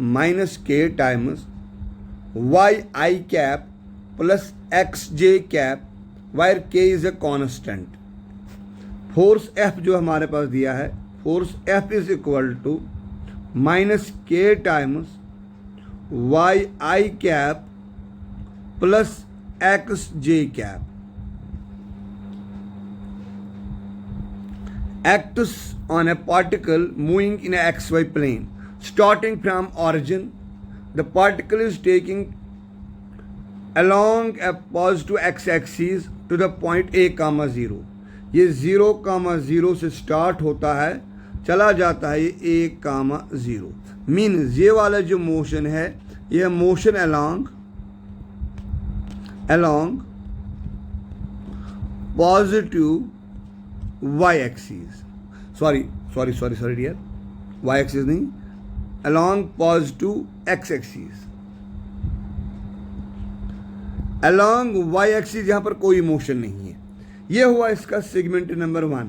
Minus K times Y I cap plus X J cap where K is a constant. Force F जो हमारे पास दिया है, force F is equal to minus K times Y I cap plus X J cap acts on a particle moving in a xy plane. Starting from origin, the particle is taking along a positive x-axis to the point a, 0. ये 0, 0 से start होता है, चला जाता है ये a, 0। Means ये वाला जो मोशन है, यह motion along positive y axis, sorry dear, y axis नहीं, along positive x axis, along y axis यहाँ पर कोई मोशन नहीं है। ये हुआ इसका सेगमेंट नंबर 1,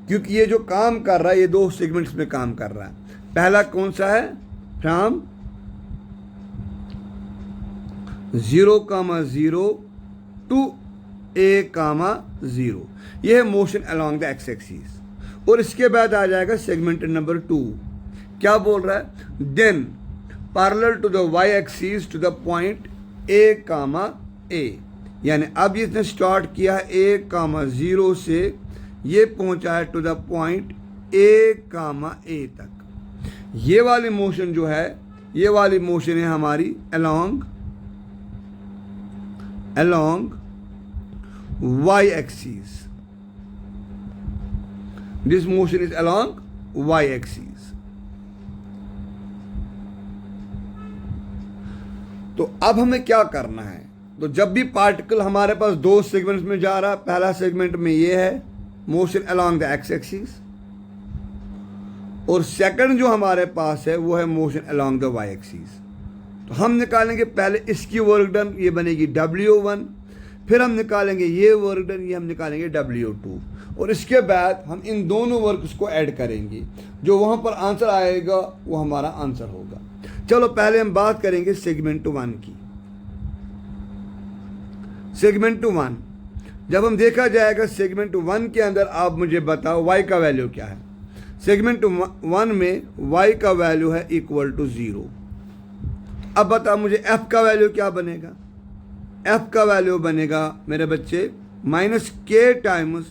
क्योंकि ये जो काम कर रहा है, ये दो सेगमेंट्स में काम कर रहा है। पहला कौन सा है, फ्रॉम 0, 0 टू a, 0, यह है motion along the X axis. और इसके बाद आ जाएगा सेगमेंट नंबर 2, क्या बोल रहा है, then parallel to the y axis to the point a, a, यानी अब इसने स्टार्ट किया है a, 0 से, ये पहुंचा है टू द पॉइंट a, तक। ये वाली मोशन जो है, ये वाली मोशन है हमारी along y axis. This motion is along y axis. तो अब हमें क्या करना है, तो जब भी पार्टिकल हमारे पास दो सेगमेंट्स में जा रहा है, पहला सेगमेंट में ये है motion along the X axis, और सेकंड जो हमारे पास है वो है motion along the Y axis. तो हम निकालेंगे पहले इसकी वर्क डन, ये बनेगी W1, फिर हम निकालेंगे ये वर्क डन, ये हम निकालेंगे W2, और इसके बाद हम इन दोनों वर्क्स को ऐड करेंगे, जो वहाँ पर आंसर आएगा वो हमारा आंसर होगा। चलो पहले हम बात करेंगे सेगमेंट 1 की। सेगमेंट 1 जब हम देखा जाएगा, सेगमेंट 1 के अंदर आप मुझे बताओ y का वैल्यू क्या है। सेगमेंट 1 में y का वैल्यू है इक्वल टू 0। अब बताओ मुझे f का वैल्यू क्या बनेगा। f का वैल्यू बनेगा मेरे बच्चे minus K times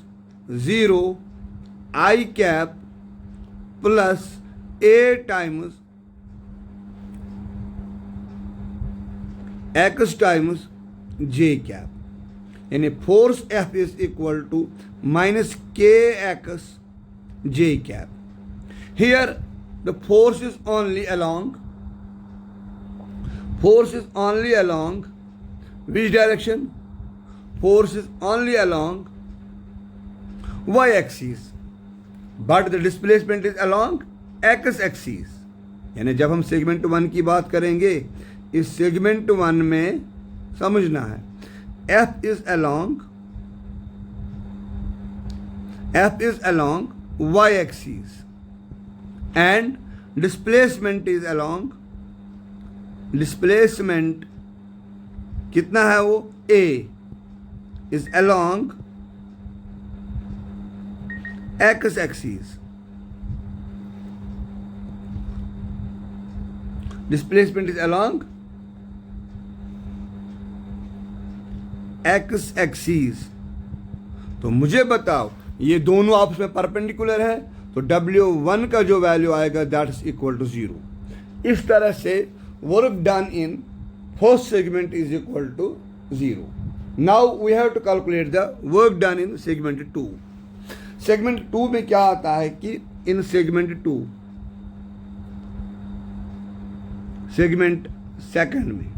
0 I cap plus a times x times j cap, यानी force F is equal to minus K X j cap. Here the force is only along which direction? Force is only along y axis, but the displacement is along x axis। यानी जब हम segment 1 की बात करेंगे, इस segment 1 में समझना है F is along y axis and displacement is along, displacement कितना है वो, A is along x axis, displacement is along x axis। तो मुझे बताओ ये दोनों आपस में परपेंडिकुलर है, तो W1 का जो वैल्यू आएगा दैट इज इक्वल टू 0। इस तरह से work done in first segment is equal to 0. Now we have to calculate the work done in segment 2. Segment 2 में क्या आता है कि in segment 2, segment second में,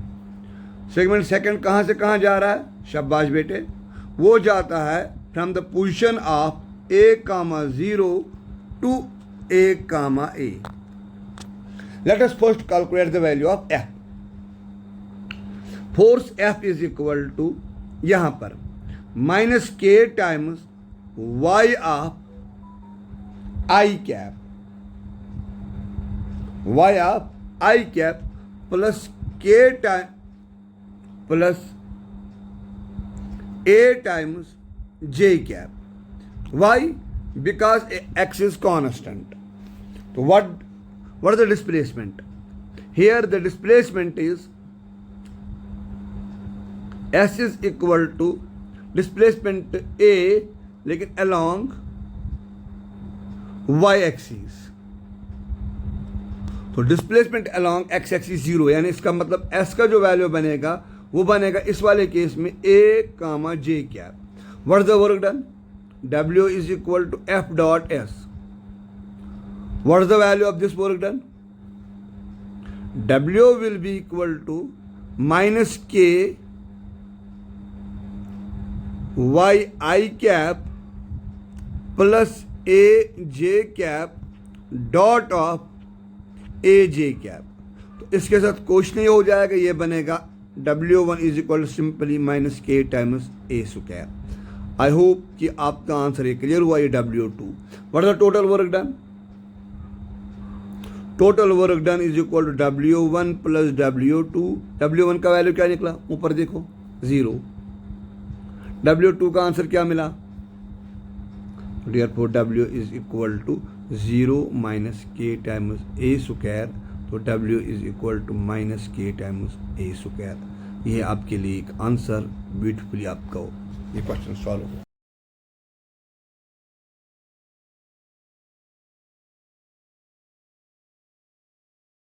segment second कहाँ से कहाँ जा रहा है, शाबाश बेटे, वो जाता है from the position of a, 0 to a, a। Let us first calculate the value of F। Force F is equal to यहां पर minus K times y of I cap, y of I cap plus K time plus A times J cap. Y? Because X is constant. तो what is the displacement? Here the displacement is S is equal to displacement A लेकिन along y axis. तो displacement along x axis 0, यानी इसका मतलब S का जो value बनेगा वो बनेगा इस वाले केस में A comma J cap. What is the work done? W is equal to F dot S. What is the value of this work done? W will be equal to minus K y I cap plus A J cap dot of A J cap. तो इसके साथ कुछ नहीं हो जाएगा, ये बनेगा W1 is equal to simply minus K times A square. I hope कि आपका आंसर ये क्लियर हुआ. ये W2. What is the total work done? Total work done is equal to W1 plus W2. W1 का value क्या निकला? ऊपर देखो 0. W2 का आंसर क्या मिला? Therefore W is equal to 0 minus K times A square. तो W is equal to minus K times A square. ये आपके लिए एक आंसर ब्यूटीफुली आपका ये क्वेश्चन सॉल्व हो.